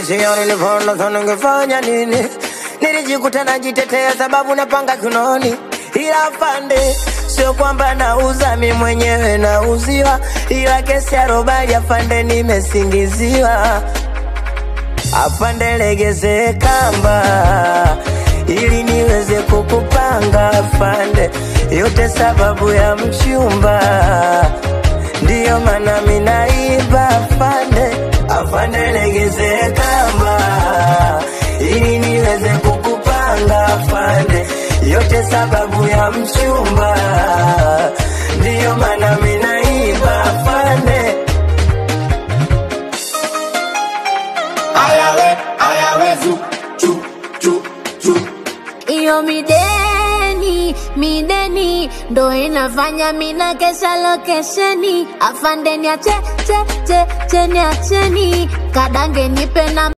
Sioni nilipoona sana ngefanya nini. Nilijikuta najitetea sababu napanga kunoni. Ila afande, sio kwamba nauza mimi mwenyewe nauziwa. Ila kesi ya robali afande nimesingiziwa. Afande legeze kamba ili niweze kukupanga afande. Yote sababu ya mchumba, ndiyo maana mimi naiba afande. Afande legeze kamba ili niweze kukupanga afande. Yote sababu ya mchumba, ndiyo maana mimi naiba afande. Ayawe chu Iyo mideni ndo inafanya mina kesha lokesheni. Afande niache, niacheni. Kadange nipe na